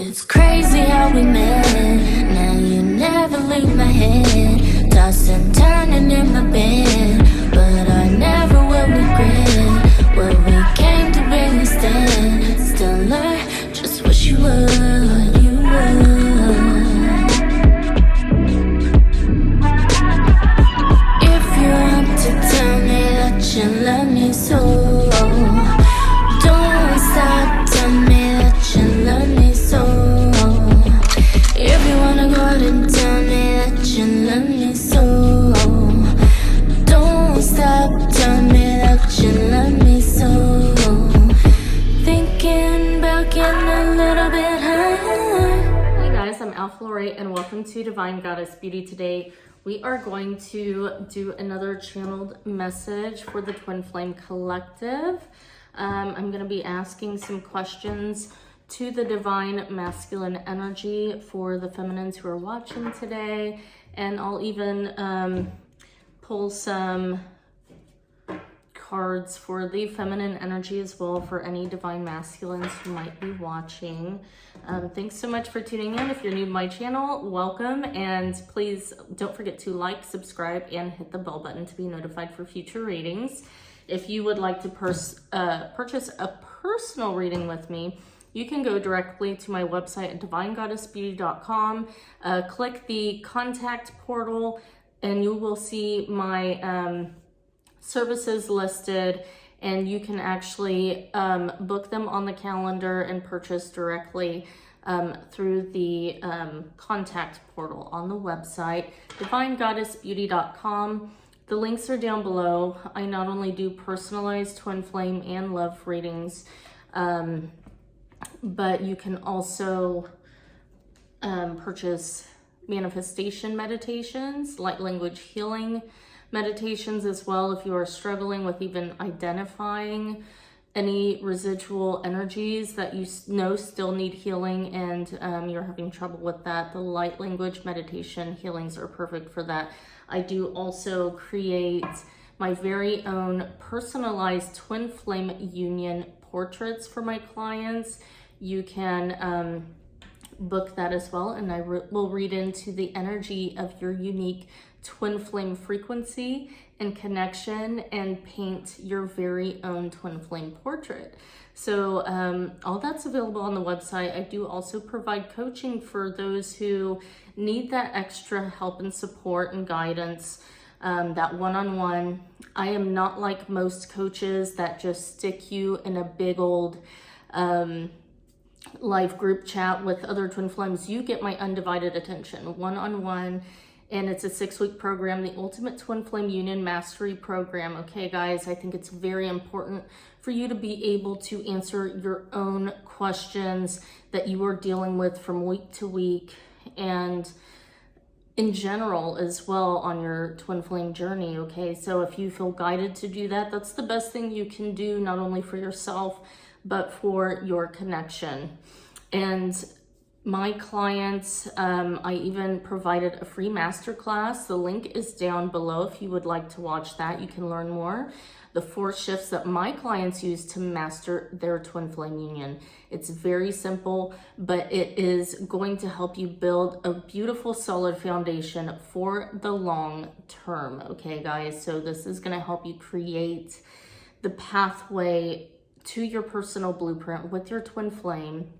It's crazy how we met. Now you never leave my head. Tossing, turning in my bed, but I never will regret what we came to be instead. Still I just wish you would, you would. If you're up to tell me that you love me so, don't stop, tell me that you love me so. If you wanna go out and tell me that you love me so, don't stop, tell me that you love me so. Thinking about getting a little bit higher. Hey guys, I'm Alpha Lori and welcome to Divine Goddess Beauty. Today we are going to do another channeled message for the Twin Flame Collective. I'm going to be asking some questions to the divine masculine energy for the feminines who are watching today, and I'll even pull some cards for the feminine energy as well for any divine masculines who might be watching. Thanks so much for tuning in. If you're new to my channel, welcome, and please don't forget to like, subscribe, and hit the bell button to be notified for future readings. If you would like to purchase a personal reading with me, you can go directly to my website at divinegoddessbeauty.com, click the contact portal, and you will see my services listed, and you can actually book them on the calendar and purchase directly through the contact portal on the website, divinegoddessbeauty.com. The links are down below. I not only do personalized twin flame and love readings, but you can also purchase manifestation meditations, light language healing meditations as well if you are struggling with even identifying any residual energies that you know still need healing, and you're having trouble with that. The light language meditation healings are perfect for that. I do also create my very own personalized twin flame union portraits for my clients. You can book that as well, and I will read into the energy of your unique twin flame frequency and connection and paint your very own twin flame portrait. So all that's available on the website. I do also provide coaching for those who need that extra help and support and guidance, that one-on-one. I am not like most coaches that just stick you in a big old live group chat with other twin flames. You get my undivided attention, one-on-one. And it's a 6-week program, the Ultimate Twin Flame Union Mastery Program. Okay, guys, I think it's very important for you to be able to answer your own questions that you are dealing with from week to week, and in general as well on your twin flame journey. Okay, so if you feel guided to do that, that's the best thing you can do, not only for yourself, but for your connection. And my clients, I even provided a free masterclass. The link is down below if you would like to watch that. You can learn more. The 4 shifts that my clients use to master their twin flame union. It's very simple, but it is going to help you build a beautiful, solid foundation for the long term. Okay, guys, so this is going to help you create the pathway to your personal blueprint with your twin flame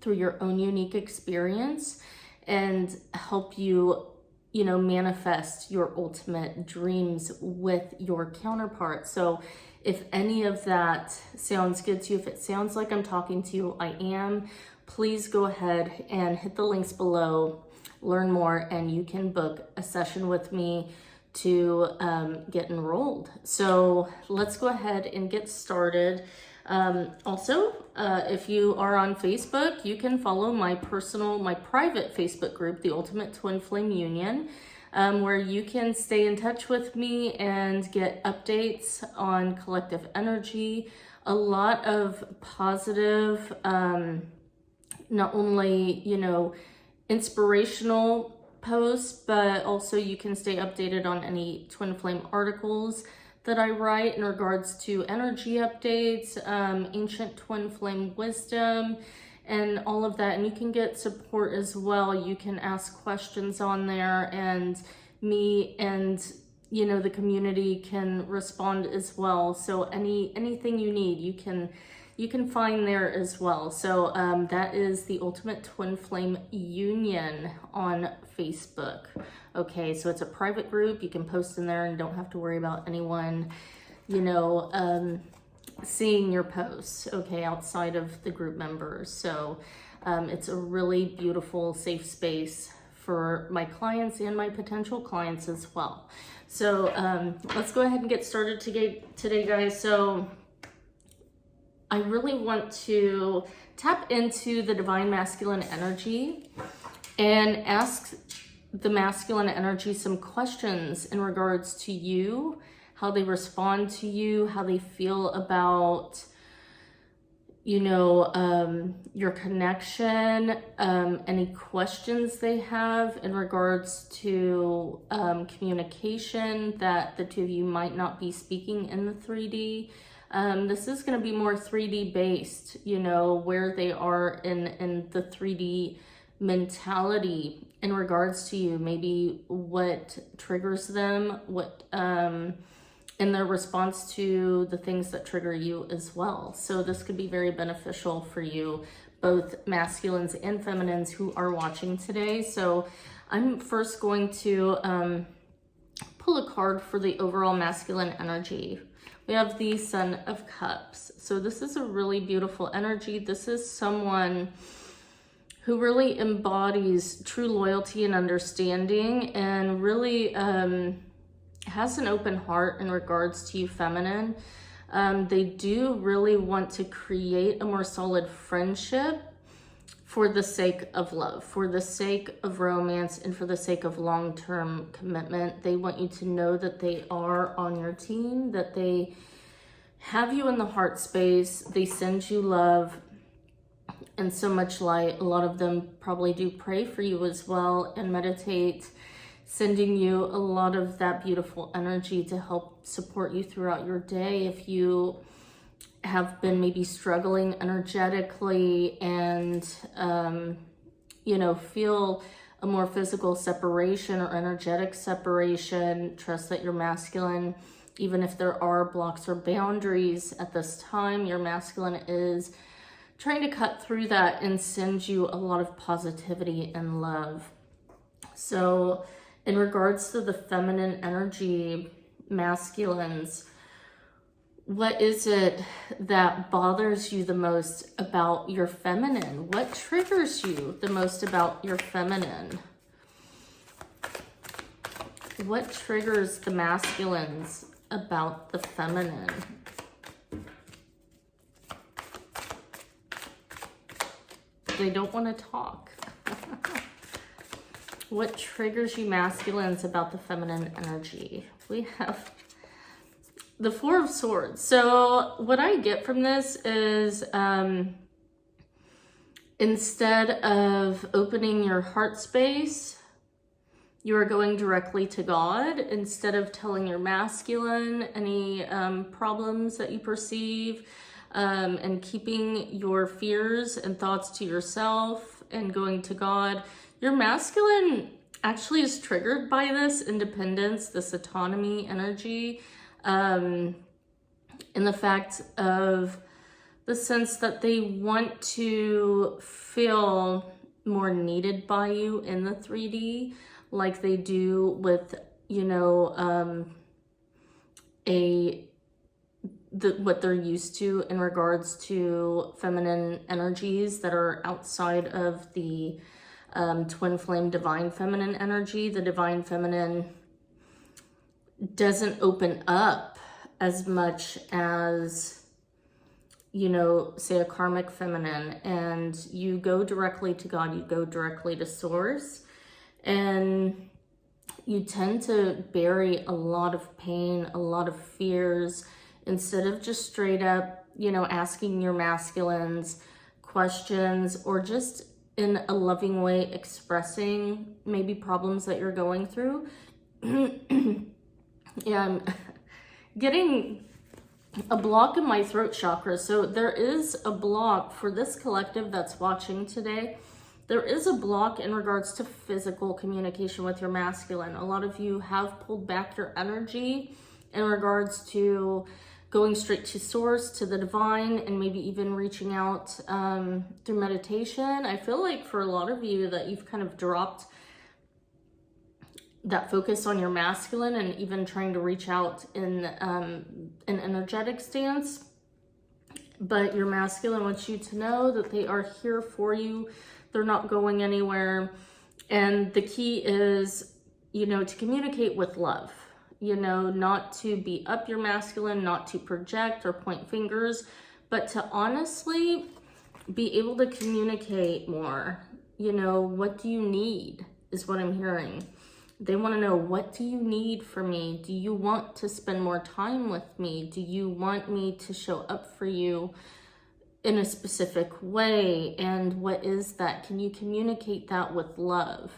through your own unique experience, and help you, manifest your ultimate dreams with your counterpart. So if any of that sounds good to you, if it sounds like I'm talking to you, I am, please go ahead and hit the links below, learn more, and you can book a session with me to get enrolled. So let's go ahead and get started. Also, if you are on Facebook, you can follow my private Facebook group, the Ultimate Twin Flame Union, where you can stay in touch with me and get updates on collective energy, a lot of positive, not only, inspirational posts, but also you can stay updated on any twin flame articles that I write in regards to energy updates, ancient twin flame wisdom, and all of that. And you can get support as well. You can ask questions on there, and me and the community can respond as well. So anything you need, you can find there as well. So that is the Ultimate Twin Flame Union on Facebook. Okay, so it's a private group. You can post in there and don't have to worry about anyone, seeing your posts, okay, outside of the group members. So it's a really beautiful, safe space for my clients and my potential clients as well. So let's go ahead and get started today, guys. So I really want to tap into the divine masculine energy and ask the masculine energy some questions in regards to you, how they respond to you, how they feel about, your connection, any questions they have in regards to communication that the two of you might not be speaking in the 3D. This is going to be more 3D based, where they are in the 3D mentality in regards to you, maybe what triggers them, what in their response to the things that trigger you as well. So this could be very beneficial for you, both masculines and feminines who are watching today. So I'm first going to pull a card for the overall masculine energy. We have the Sun of Cups. So this is a really beautiful energy. This is someone who really embodies true loyalty and understanding, and really has an open heart in regards to you, feminine. They do really want to create a more solid friendship for the sake of love, for the sake of romance, and for the sake of long-term commitment. They want you to know that they are on your team, that they have you in the heart space, they send you love and so much light. A lot of them probably do pray for you as well and meditate, sending you a lot of that beautiful energy to help support you throughout your day. If you have been maybe struggling energetically and, feel a more physical separation or energetic separation, trust that your masculine, even if there are blocks or boundaries at this time, your masculine is trying to cut through that and send you a lot of positivity and love. So in regards to the feminine energy, masculines, what is it that bothers you the most about your feminine? What triggers you the most about your feminine? What triggers the masculines about the feminine? They don't want to talk. What triggers you masculines about the feminine energy? We have the Four of Swords. So what I get from this is instead of opening your heart space, you are going directly to God. Instead of telling your masculine any problems that you perceive, and keeping your fears and thoughts to yourself and going to God, your masculine actually is triggered by this independence, this autonomy energy, in the fact of the sense that they want to feel more needed by you in the 3D, like they do with, what they're used to in regards to feminine energies that are outside of the twin flame divine feminine energy. The divine feminine doesn't open up as much as, say a karmic feminine, and you go directly to God, you go directly to source, and you tend to bury a lot of pain, a lot of fears, instead of just straight up, asking your masculines questions, or just in a loving way expressing maybe problems that you're going through. Yeah, I'm getting a block in my throat chakra. So there is a block for this collective that's watching today. There is a block in regards to physical communication with your masculine. A lot of you have pulled back your energy in regards to going straight to source, to the divine, and maybe even reaching out through meditation. I feel like for a lot of you that you've kind of dropped that focus on your masculine and even trying to reach out in an energetic stance. But your masculine wants you to know that they are here for you. They're not going anywhere. And the key is, you know, to communicate with love, you know, not to be up your masculine, not to project or point fingers, but to honestly be able to communicate more. You know, what do you need is what I'm hearing. They want to know, what do you need from me? Do you want to spend more time with me? Do you want me to show up for you in a specific way? And what is that? Can you communicate that with love?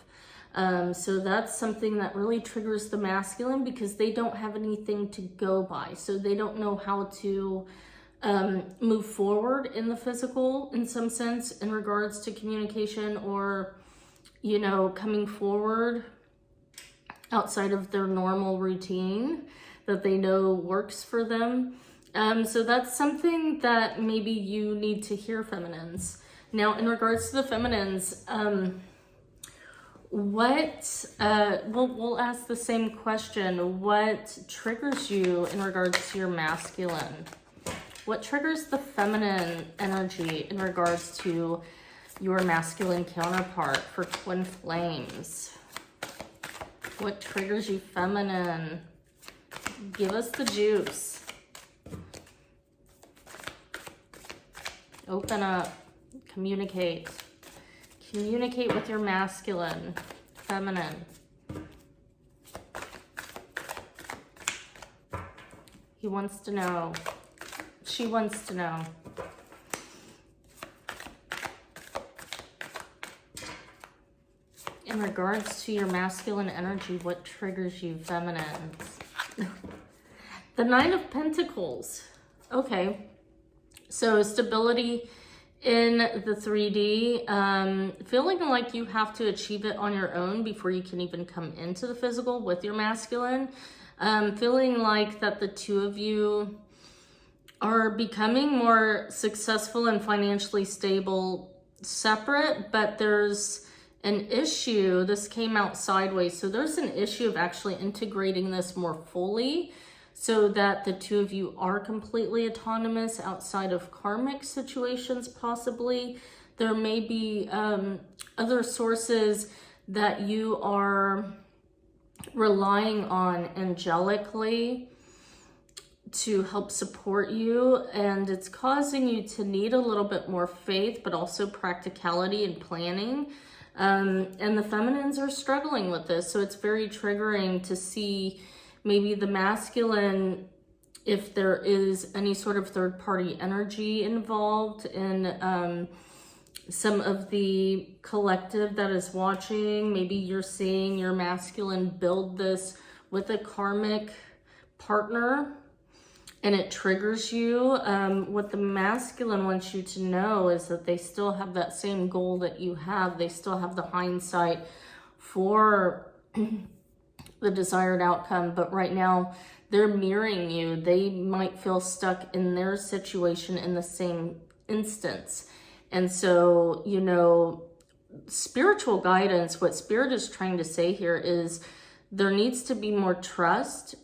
So that's something that really triggers the masculine, because they don't have anything to go by. So they don't know how to move forward in the physical, in some sense, in regards to communication, or, you know, coming forward outside of their normal routine that they know works for them. So that's something that maybe you need to hear, feminines. Now, in regards to the feminines, we'll ask the same question. What triggers you in regards to your masculine? What triggers the feminine energy in regards to your masculine counterpart for twin flames? What triggers you, feminine? Give us the juice. Open up. Communicate. Communicate with your masculine, feminine. He wants to know. She wants to know. In regards to your masculine energy, what triggers you, feminines? The Nine of Pentacles. Okay. So stability in the 3D, feeling like you have to achieve it on your own before you can even come into the physical with your masculine. Feeling like that the two of you are becoming more successful and financially stable separate, but there's an issue. This came out sideways. So there's an issue of actually integrating this more fully so that the two of you are completely autonomous outside of karmic situations, possibly. There may be other sources that you are relying on angelically to help support you, and it's causing you to need a little bit more faith, but also practicality and planning. And the feminines are struggling with this, so it's very triggering to see maybe the masculine, if there is any sort of third-party energy involved in some of the collective that is watching. Maybe you're seeing your masculine build this with a karmic partner, and it triggers you. What the masculine wants you to know is that they still have that same goal that you have. They still have the hindsight for the desired outcome, but right now they're mirroring you. They might feel stuck in their situation in the same instance. And so, you know, spiritual guidance, what Spirit is trying to say here is there needs to be more trust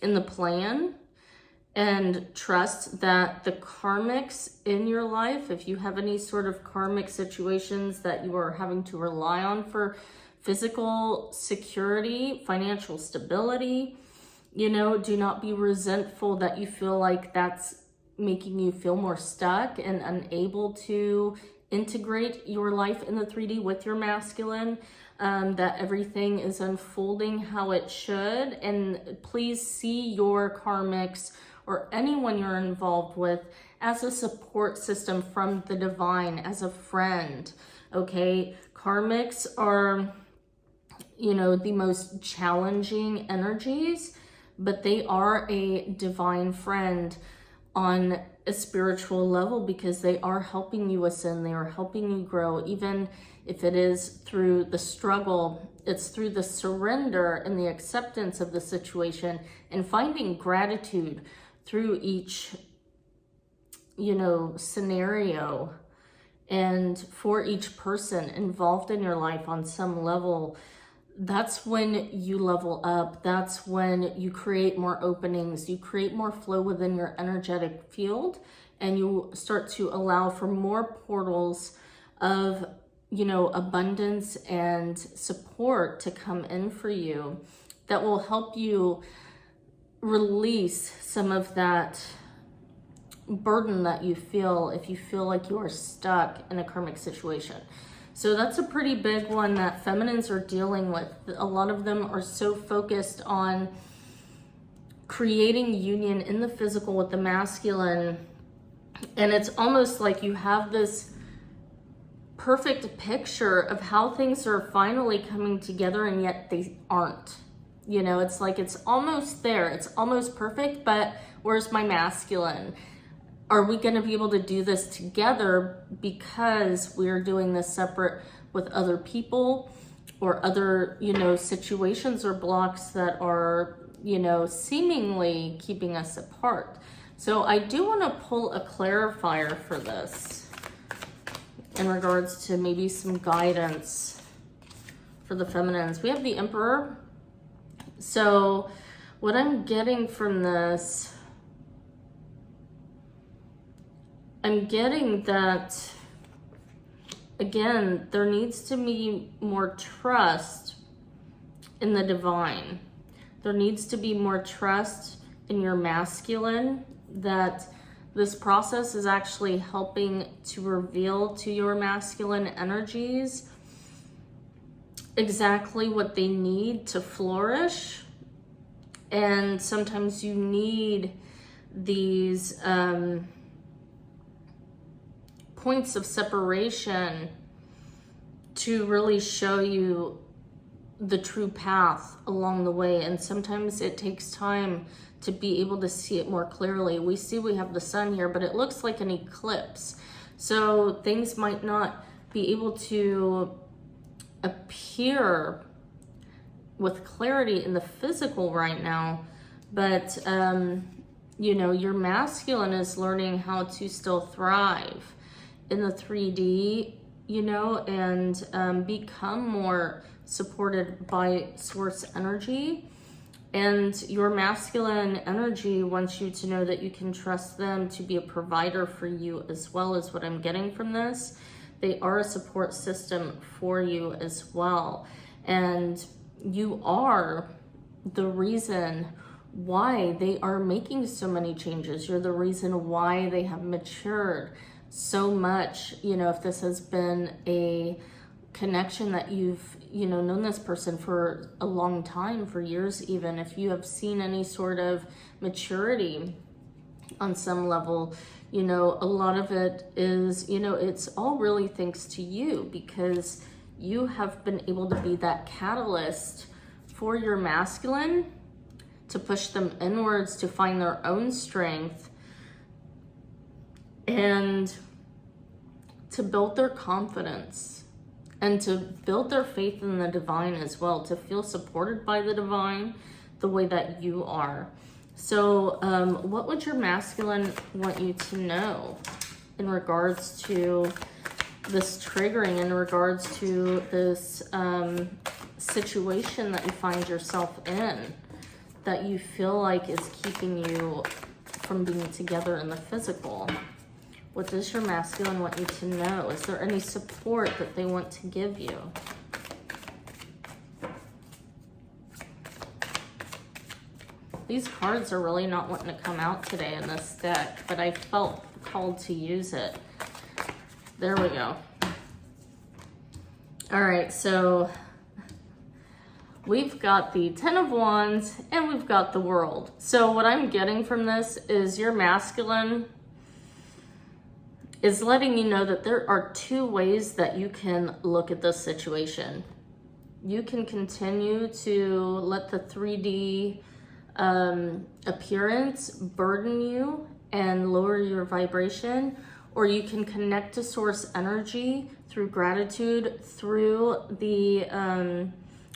in the plan, and trust that the karmics in your life, if you have any sort of karmic situations that you are having to rely on for physical security, financial stability, you know, do not be resentful that you feel like that's making you feel more stuck and unable to integrate your life in the 3D with your masculine, that everything is unfolding how it should. And please see your karmics or anyone you're involved with as a support system from the divine, as a friend, okay? Karmics are, you know, the most challenging energies but they are a divine friend on a spiritual level, because they are helping you ascend, they are helping you grow. Even if it is through the struggle, it's through the surrender and the acceptance of the situation and finding gratitude through each, scenario, and for each person involved in your life on some level. That's when you level up. That's when you create more openings, you create more flow within your energetic field, and you start to allow for more portals of, abundance and support to come in for you that will help you release some of that burden that you feel if you feel like you are stuck in a karmic situation. So that's a pretty big one that feminines are dealing with. A lot of them are so focused on creating union in the physical with the masculine, and it's almost like you have this perfect picture of how things are finally coming together, and yet they aren't. It's like it's almost there, it's almost perfect, but where's my masculine? Are we going to be able to do this together because we're doing this separate with other people or other, situations or blocks that are, seemingly keeping us apart? So I do want to pull a clarifier for this in regards to maybe some guidance for the feminines. We have the Emperor. So what I'm getting from this, I'm getting that, again, there needs to be more trust in the divine. There needs to be more trust in your masculine, that this process is actually helping to reveal to your masculine energies exactly what they need to flourish. And sometimes you need these points of separation to really show you the true path along the way. And sometimes it takes time to be able to see it more clearly. We have the sun here, but it looks like an eclipse. So things might not be able to appear with clarity in the physical right now, but your masculine is learning how to still thrive in the 3D, and become more supported by source energy. And your masculine energy wants you to know that you can trust them to be a provider for you as well, as what I'm getting from this. They are a support system for you as well. And you are the reason why they are making so many changes. You're the reason why they have matured so much. If this has been a connection that you've known this person for a long time, for years even, if you have seen any sort of maturity on some level, a lot of it is, it's all really thanks to you, because you have been able to be that catalyst for your masculine to push them inwards to find their own strength and to build their confidence and to build their faith in the divine as well, to feel supported by the divine the way that you are. So what would your masculine want you to know in regards to this triggering, in regards to this situation that you find yourself in, that you feel like is keeping you from being together in the physical? What does your masculine want you to know? Is there any support that they want to give you? These cards are really not wanting to come out today in this deck, but I felt called to use it. There we go. All right, so we've got the Ten of Wands and we've got the World. So what I'm getting from this is your masculine is letting you know that there are two ways that you can look at this situation. You can continue to let the 3D appearance burden you and lower your vibration, or you can connect to source energy through gratitude, through the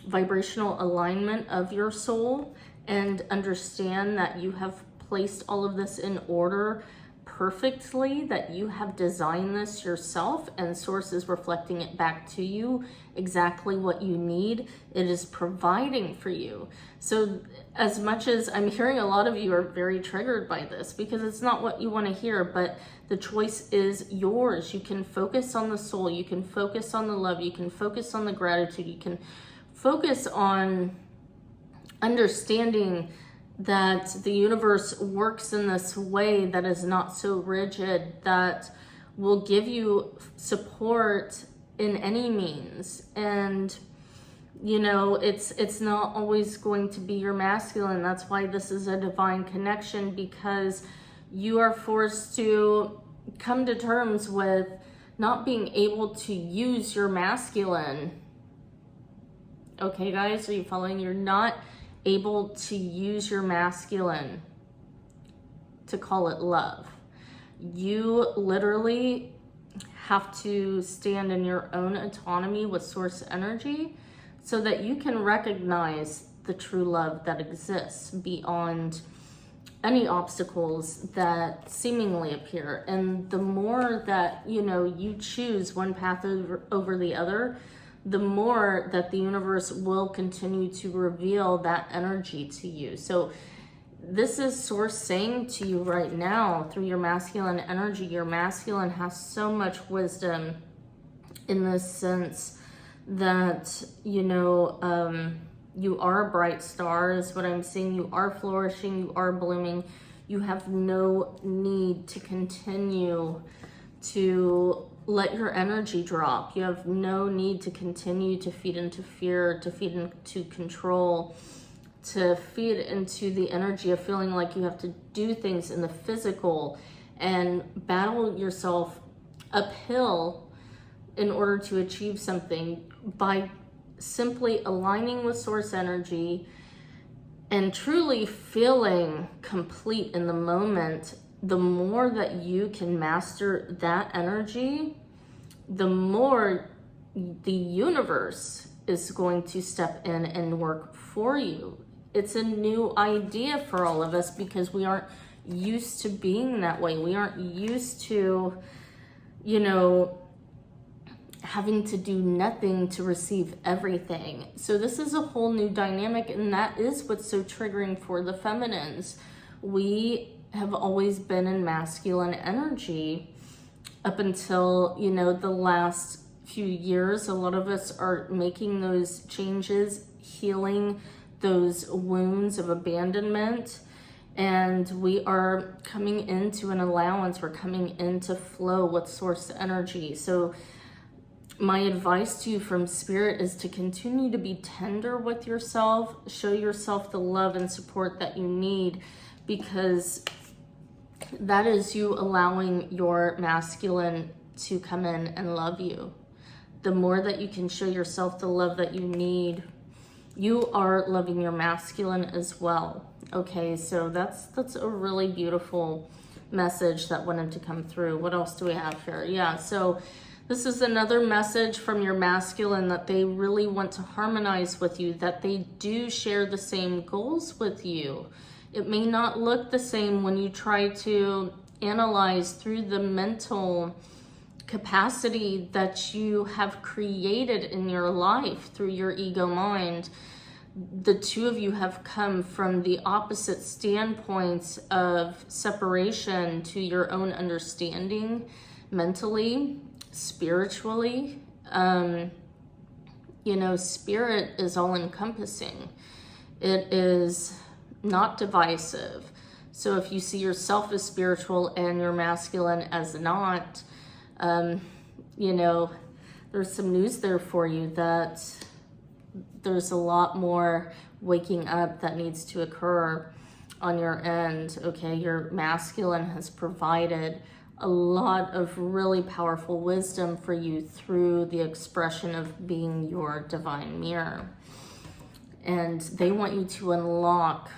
vibrational alignment of your soul, and understand that you have placed all of this in order perfectly, that you have designed this yourself, and source is reflecting it back to you exactly what you need. It is providing for you. So as much as I'm hearing a lot of you are very triggered by this because it's not what you want to hear, but the choice is yours. You can focus on the soul, you can focus on the love, you can focus on the gratitude, you can focus on understanding that the universe works in this way that is not so rigid, that will give you support in any means. And you know, it's not always going to be your masculine. That's why this is a divine connection, because you are forced to come to terms with not being able to use your masculine. Okay, guys, are you following? You're not able to use your masculine to call it love. You literally have to stand in your own autonomy with source energy so that you can recognize the true love that exists beyond any obstacles that seemingly appear. And the more that, you know, you choose one path over the other, the more that the universe will continue to reveal that energy to you. So this is source saying to you right now through your masculine energy. Your masculine has so much wisdom in the sense that, you know, you are a bright star is what I'm seeing. You are flourishing, you are blooming. You have no need to continue to let your energy drop. You have no need to continue to feed into fear, to feed into control, to feed into the energy of feeling like you have to do things in the physical and battle yourself uphill in order to achieve something. By simply aligning with source energy and truly feeling complete in the moment, the more that you can master that energy, the more the universe is going to step in and work for you. It's a new idea for all of us because we aren't used to being that way. We aren't used to, you know, having to do nothing to receive everything. So this is a whole new dynamic, and that is what's so triggering for the feminines. We have always been in masculine energy up until, you know, the last few years. A lot of us are making those changes, healing those wounds of abandonment, and we are coming into an allowance. We're coming into flow with source energy. So my advice to you from Spirit is to continue to be tender with yourself, show yourself the love and support that you need, because that is you allowing your masculine to come in and love you. The more that you can show yourself the love that you need, you are loving your masculine as well. Okay, so that's a really beautiful message that wanted to come through. What else do we have here? Yeah, so this is another message from your masculine, that they really want to harmonize with you, that they do share the same goals with you. It may not look the same when you try to analyze through the mental capacity that you have created in your life through your ego mind. The two of you have come from the opposite standpoints of separation to your own understanding mentally, spiritually. You know, spirit is all encompassing. It is not divisive. So if you see yourself as spiritual and your masculine as not, you know, there's some news there for you, that there's a lot more waking up that needs to occur on your end. Okay, your masculine has provided a lot of really powerful wisdom for you through the expression of being your divine mirror. And they want you to unlock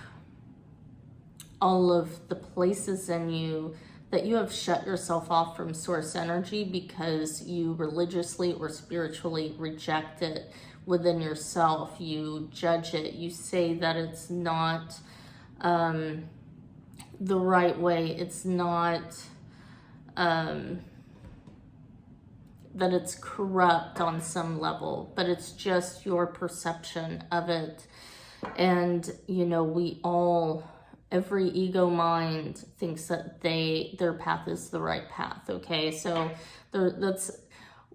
all of the places in you that you have shut yourself off from source energy because you religiously or spiritually reject it within yourself. You judge it. You say that it's not the right way. It's not, that it's corrupt on some level, but it's just your perception of it. And, you know, we all, every ego mind thinks that their path is the right path, okay? So that's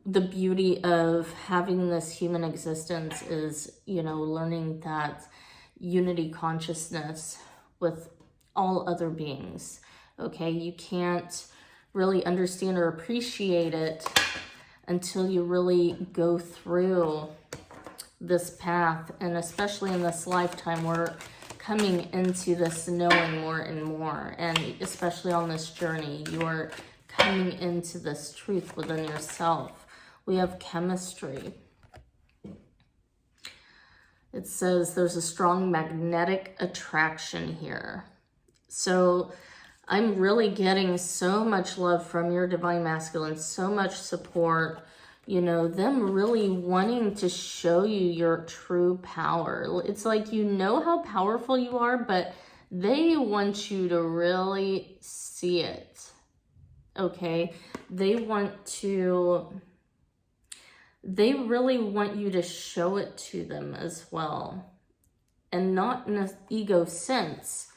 the beauty of having this human existence, is, you know, learning that unity consciousness with all other beings, okay? You can't really understand or appreciate it until you really go through this path. And especially in this lifetime, we're coming into this knowing more and more, and especially on this journey, you're coming into this truth within yourself. We have chemistry. It says there's a strong magnetic attraction here. So I'm really getting so much love from your divine masculine, so much support, you know, them really wanting to show you your true power. It's like, you know how powerful you are, but they want you to really see it, okay? They really want you to show it to them as well. And not in an ego sense,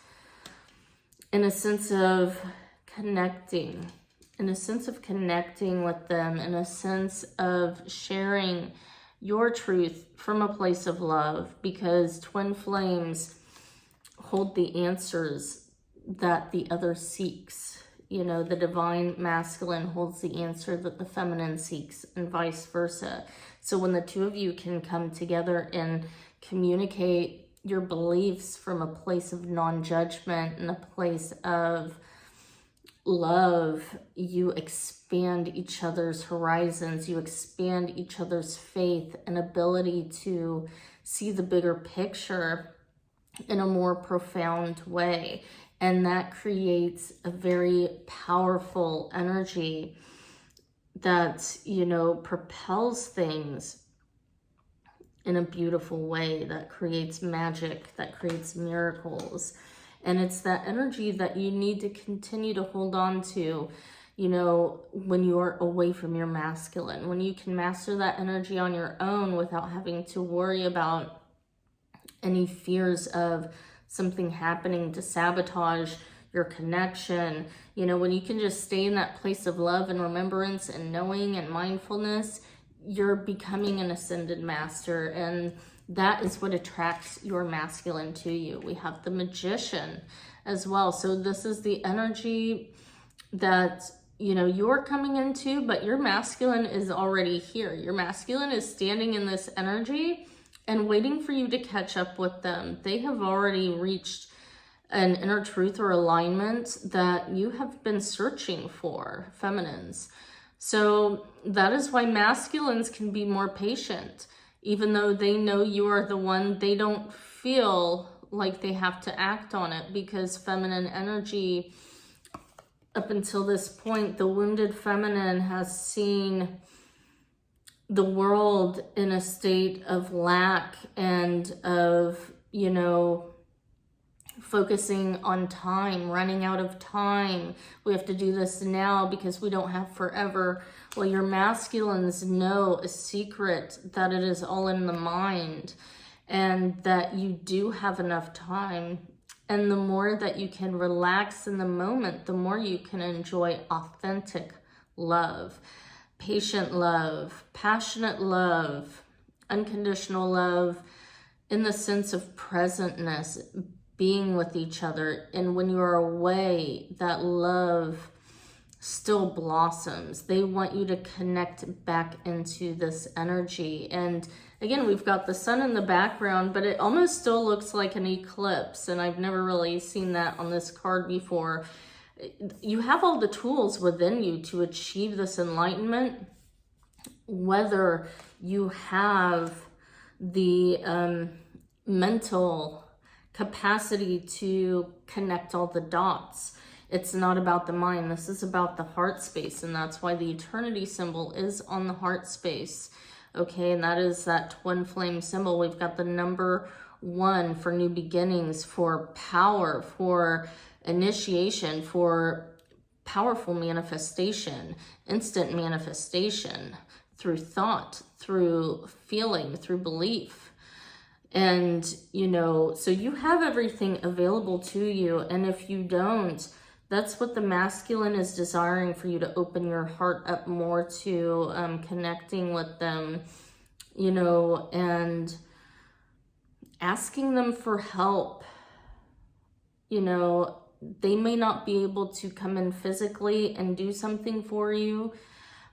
in a sense of connecting, in a sense of connecting with them, in a sense of sharing your truth from a place of love, because twin flames hold the answers that the other seeks. You know, the divine masculine holds the answer that the feminine seeks, and vice versa. So when the two of you can come together and communicate your beliefs from a place of non-judgment and a place of love, you expand each other's horizons, you expand each other's faith and ability to see the bigger picture in a more profound way. And that creates a very powerful energy that, you know, propels things in a beautiful way, that creates magic, that creates miracles. And it's that energy that you need to continue to hold on to, you know, when you're away from your masculine, when you can master that energy on your own without having to worry about any fears of something happening to sabotage your connection. You know, when you can just stay in that place of love and remembrance and knowing and mindfulness, you're becoming an ascended master, and that is what attracts your masculine to you. We have the magician as well. So this is the energy that, you know, you're coming into, but your masculine is already here. Your masculine is standing in this energy and waiting for you to catch up with them. They have already reached an inner truth or alignment that you have been searching for, feminines. So that is why masculines can be more patient. Even though they know you are the one, they don't feel like they have to act on it, because feminine energy, up until this point, the wounded feminine has seen the world in a state of lack and of, you know, focusing on time, running out of time. We have to do this now because we don't have forever. Well, your masculines know a secret, that it is all in the mind and that you do have enough time. And the more that you can relax in the moment, the more you can enjoy authentic love, patient love, passionate love, unconditional love, in the sense of presentness, being with each other. And when you are away, that love still blossoms. They want you to connect back into this energy. And again, we've got the sun in the background, but it almost still looks like an eclipse. And I've never really seen that on this card before. You have all the tools within you to achieve this enlightenment, whether you have the mental capacity to connect all the dots. It's not about the mind. This is about the heart space. And that's why the eternity symbol is on the heart space. Okay, and that is that twin flame symbol. We've got the number 1 for new beginnings, for power, for initiation, for powerful manifestation, instant manifestation through thought, through feeling, through belief. And, you know, so you have everything available to you. And if you don't, that's what the masculine is desiring, for you to open your heart up more to connecting with them, you know, and asking them for help. You know, they may not be able to come in physically and do something for you,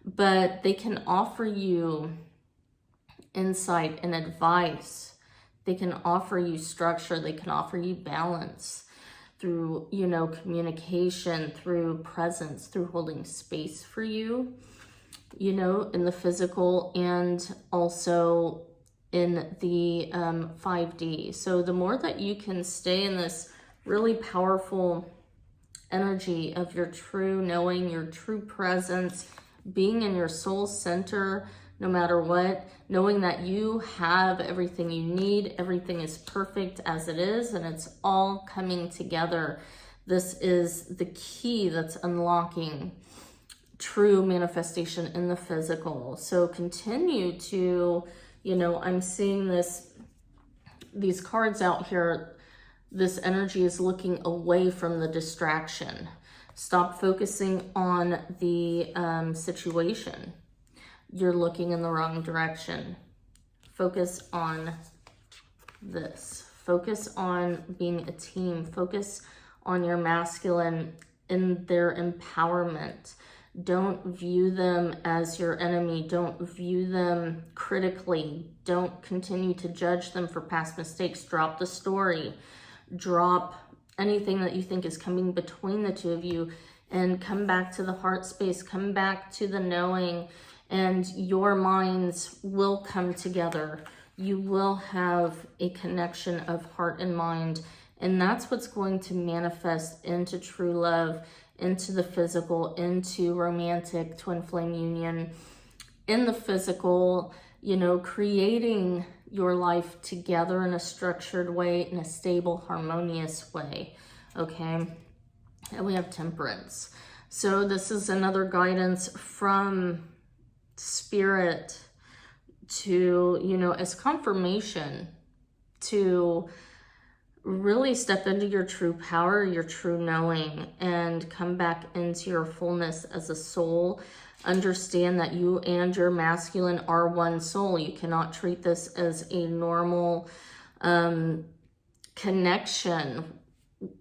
but they can offer you insight and advice. They can offer you structure. They can offer you balance through, you know, communication, through presence, through holding space for you, you know, in the physical and also in the 5D. So the more that you can stay in this really powerful energy of your true knowing, your true presence, being in your soul center, no matter what, knowing that you have everything you need, everything is perfect as it is, and it's all coming together. This is the key that's unlocking true manifestation in the physical. So continue to, you know, I'm seeing these cards out here. This energy is looking away from the distraction. Stop focusing on the situation. You're looking in the wrong direction. Focus on this. Focus on being a team. Focus on your masculine in their empowerment. Don't view them as your enemy. Don't view them critically. Don't continue to judge them for past mistakes. Drop the story. Drop anything that you think is coming between the two of you, and come back to the heart space. Come back to the knowing, and your minds will come together. You will have a connection of heart and mind, and that's what's going to manifest into true love, into the physical, into romantic twin flame union, in the physical, you know, creating your life together in a structured way, in a stable, harmonious way, okay? And we have temperance. So this is another guidance from Spirit to, you know, as confirmation to really step into your true power, your true knowing, and come back into your fullness as a soul. Understand that you and your masculine are one soul. You cannot treat this as a normal connection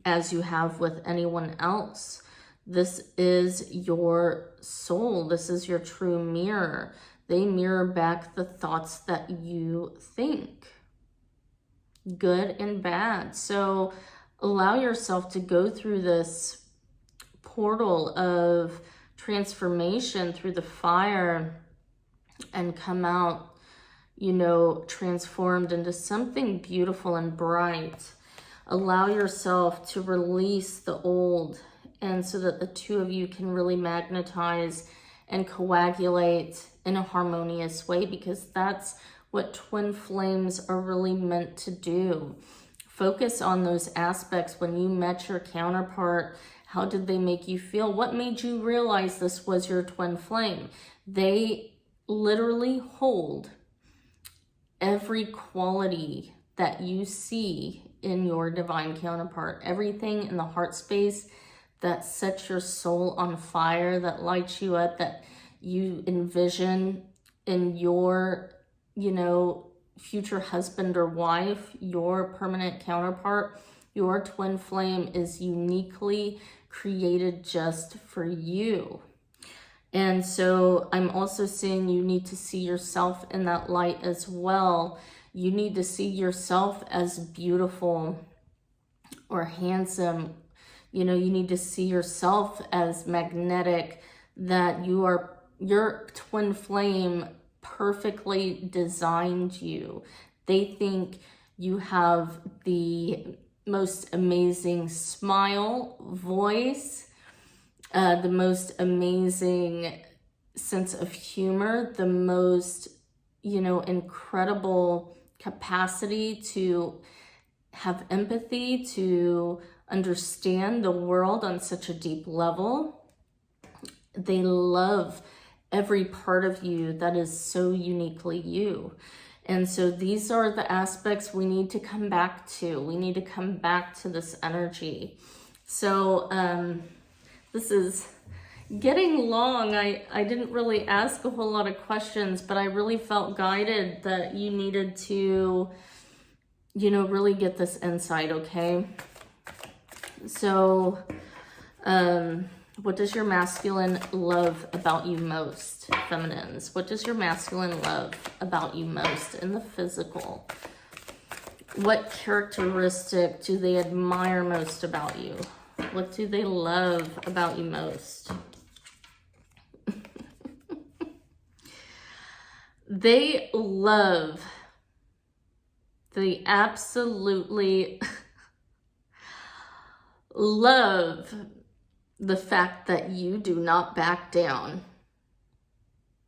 as you have with anyone else. This is your soul. This is your true mirror. They mirror back the thoughts that you think, good and bad. So allow yourself to go through this portal of transformation through the fire and come out, you know, transformed into something beautiful and bright. Allow yourself to release the old, and so that the two of you can really magnetize and coagulate in a harmonious way, because that's what twin flames are really meant to do. Focus on those aspects. When you met your counterpart, how did they make you feel? What made you realize this was your twin flame? They literally hold every quality that you see in your divine counterpart. Everything in the heart space that sets your soul on fire, that lights you up, that you envision in your, you know, future husband or wife, your permanent counterpart. Your twin flame is uniquely created just for you. And so I'm also saying you need to see yourself in that light as well. You need to see yourself as beautiful or handsome. You know, you need to see yourself as magnetic, that your twin flame perfectly designed you. They think you have the most amazing smile, voice, the most amazing sense of humor, the most, incredible capacity to have empathy, to understand the world on such a deep level. They love every part of you that is so uniquely you. And so these are the aspects we need to come back to. We need to come back to this energy. So this is getting long. I didn't really ask a whole lot of questions, but I really felt guided that you needed to, really get this insight, okay? So, what does your masculine love about you most, feminines? What does your masculine love about you most in the physical? What characteristic do they admire most about you? What do they love about you most? They absolutely love the fact that you do not back down,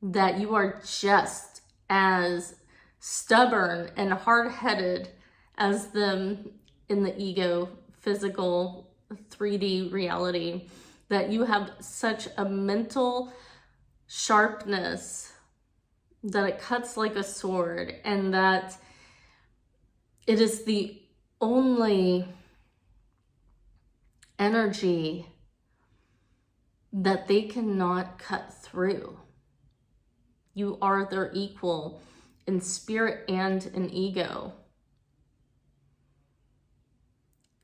that you are just as stubborn and hard-headed as them in the ego, physical, 3D reality, that you have such a mental sharpness that it cuts like a sword, and that it is the only energy that they cannot cut through. You are their equal in spirit and in ego.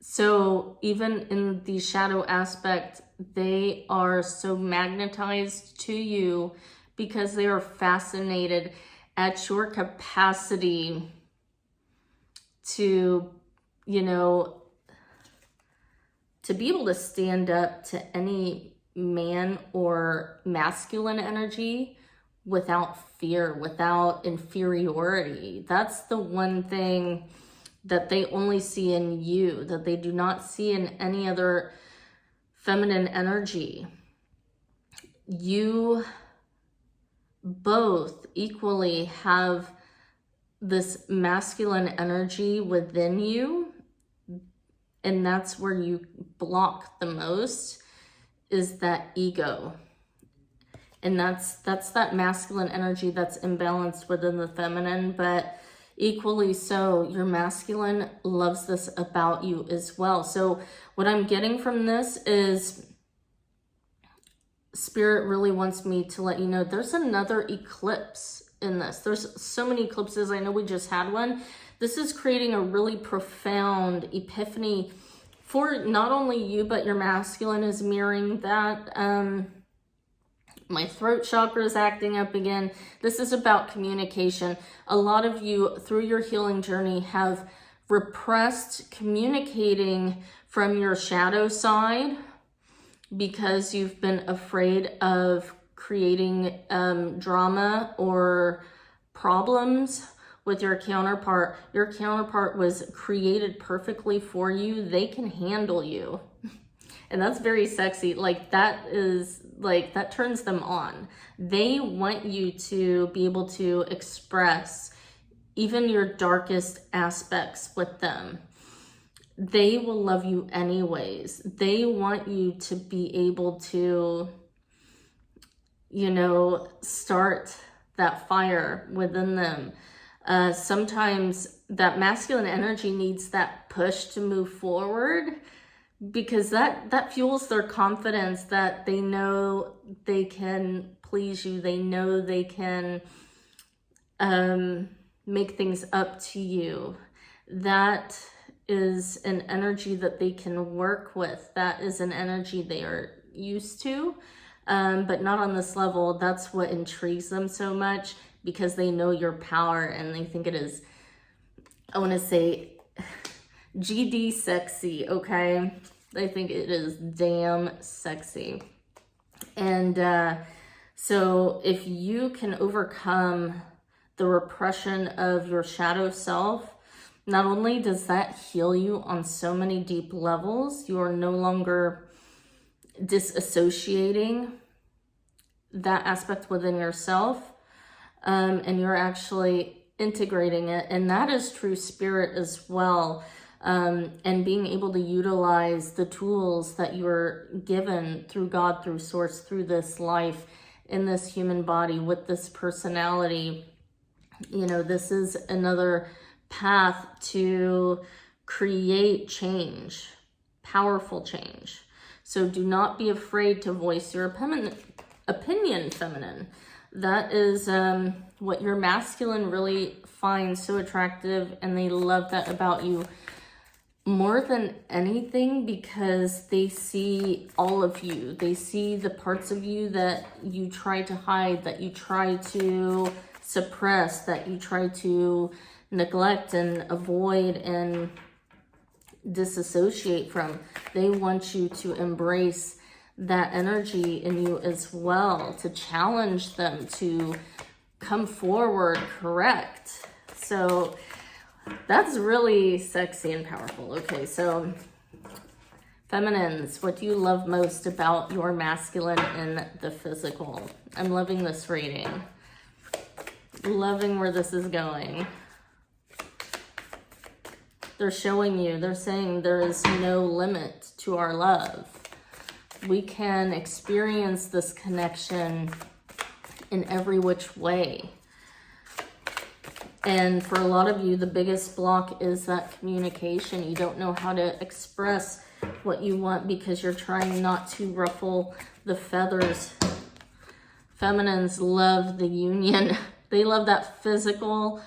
So even in the shadow aspect, they are so magnetized to you because they are fascinated at your capacity to, to be able to stand up to any man or masculine energy without fear, without inferiority. That's the one thing that they only see in you, that they do not see in any other feminine energy. You both equally have this masculine energy within you, and that's where you block the most, is that ego. And that's that masculine energy that's imbalanced within the feminine, but equally so, your masculine loves this about you as well. So what I'm getting from this is Spirit really wants me to let you know there's another eclipse in this. There's so many eclipses. I know we just had one. This is creating a really profound epiphany for not only you, but your masculine is mirroring that. My throat chakra is acting up again. This is about communication. A lot of you, through your healing journey, have repressed communicating from your shadow side because you've been afraid of creating drama or problems with your counterpart. Your counterpart was created perfectly for you. They can handle you. And that's very sexy. Like that turns them on. They want you to be able to express even your darkest aspects with them. They will love you anyways. They want you to be able to, start that fire within them. Sometimes that masculine energy needs that push to move forward, because that fuels their confidence, that they know they can please you. They know they can make things up to you. That is an energy that they can work with. That is an energy they are used to, but not on this level. That's what intrigues them so much, because they know your power and they think it is, I want to say, GD sexy, okay? I think it is damn sexy. And so if you can overcome the repression of your shadow self, not only does that heal you on so many deep levels, you are no longer disassociating that aspect within yourself, and you're actually integrating it. And that is true spirit as well. And being able to utilize the tools that you're given through God, through Source, through this life, in this human body, with this personality. This is another path to create change, powerful change. So do not be afraid to voice your opinion, feminine. That is what your masculine really finds so attractive, and they love that about you more than anything, because they see all of you. They see the parts of you that you try to hide, that you try to suppress, that you try to neglect and avoid and disassociate from. They want you to embrace that energy in you as well, to challenge them, to come forward, correct. So that's really sexy and powerful. Okay, so feminines, what do you love most about your masculine in the physical? I'm loving this reading. Loving where this is going. They're showing you, they're saying there is no limit to our love. We can experience this connection in every which way. And for a lot of you, the biggest block is that communication. You don't know how to express what you want because you're trying not to ruffle the feathers. Feminines love the union. They love that physical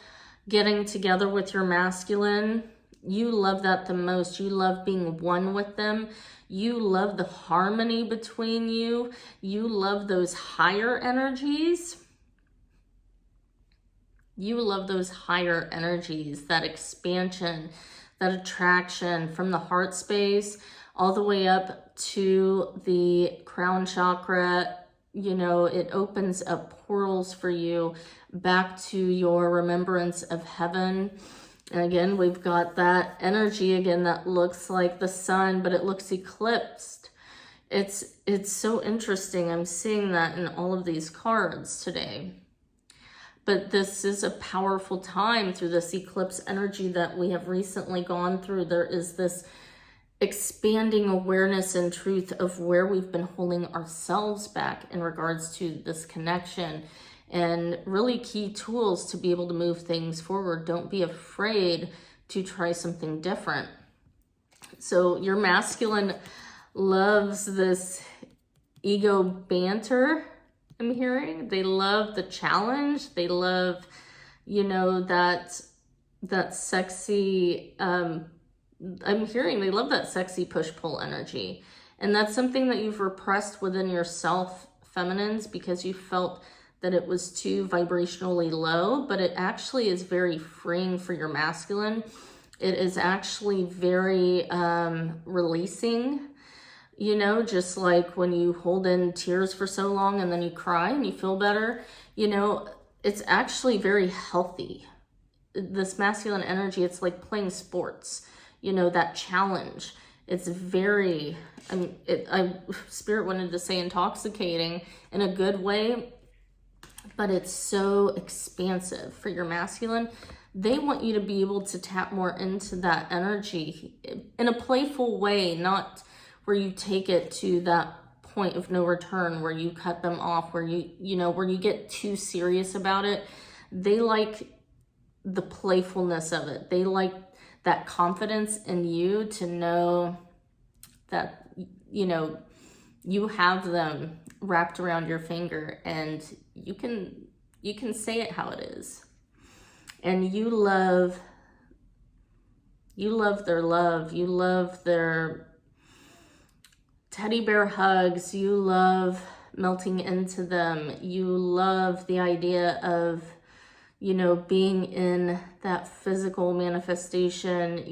getting together with your masculine. You love that the most. You love being one with them. You love the harmony between you. You love those higher energies. You love those higher energies, that expansion, that attraction from the heart space all the way up to the crown chakra. It opens up portals for you back to your remembrance of heaven. And again, we've got that energy again that looks like the sun, but it looks eclipsed. It's so interesting. I'm seeing that in all of these cards today. But this is a powerful time through this eclipse energy that we have recently gone through. There is this expanding awareness and truth of where we've been holding ourselves back in regards to this connection, and really key tools to be able to move things forward. Don't be afraid to try something different. So your masculine loves this ego banter, I'm hearing. They love the challenge. They love, that sexy, I'm hearing they love that sexy push-pull energy. And that's something that you've repressed within yourself, feminines, because you felt that it was too vibrationally low, but it actually is very freeing for your masculine. It is actually very releasing, just like when you hold in tears for so long and then you cry and you feel better, it's actually very healthy. This masculine energy, it's like playing sports, that challenge. It's very, Spirit wanted to say intoxicating in a good way, but it's so expansive for your masculine. They want you to be able to tap more into that energy in a playful way, not where you take it to that point of no return, where you cut them off, where where you get too serious about it. They like the playfulness of it. They like that confidence in you to know that, you have them wrapped around your finger, and you can say it how it is. And you love their love. You love their teddy bear hugs. You love melting into them. You love the idea of, being in that physical manifestation,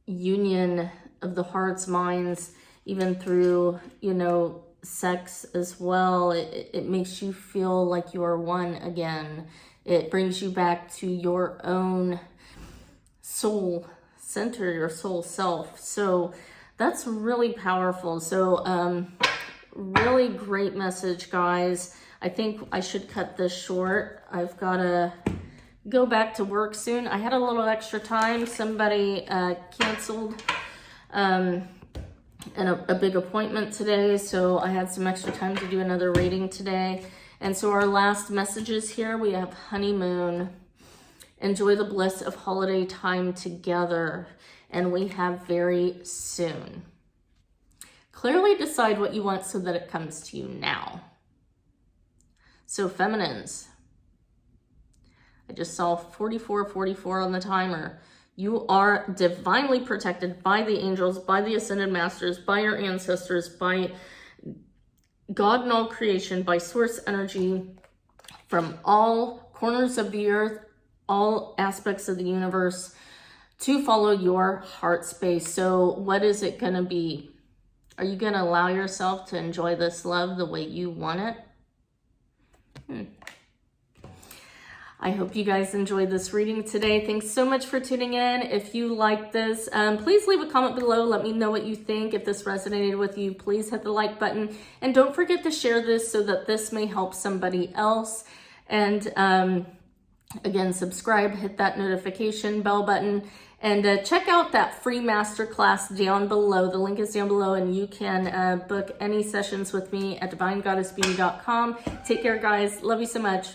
union of the hearts, minds, even through, sex as well. It makes you feel like you are one again. It brings you back to your own soul center, your soul self. So that's really powerful. So really great message, guys. I think I should cut this short. I've got to go back to work soon. I had a little extra time. Somebody canceled and a big appointment today, so I had some extra time to do another reading today. And so our last messages here, we have honeymoon. Enjoy the bliss of holiday time together. And we have very soon. Clearly decide what you want so that it comes to you now. So feminines, I just saw 4444 on the timer. You are divinely protected by the angels, by the ascended masters, by your ancestors, by God and all creation, by source energy, from all corners of the earth, all aspects of the universe, to follow your heart space. So what is it going to be? Are you going to allow yourself to enjoy this love the way you want it? I hope you guys enjoyed this reading today. Thanks so much for tuning in. If you like this, please leave a comment below. Let me know what you think. If this resonated with you, please hit the like button. And don't forget to share this so that this may help somebody else. And again, subscribe, hit that notification bell button. And check out that free masterclass down below. The link is down below, and you can book any sessions with me at divinegoddessbeauty.com. Take care, guys. Love you so much.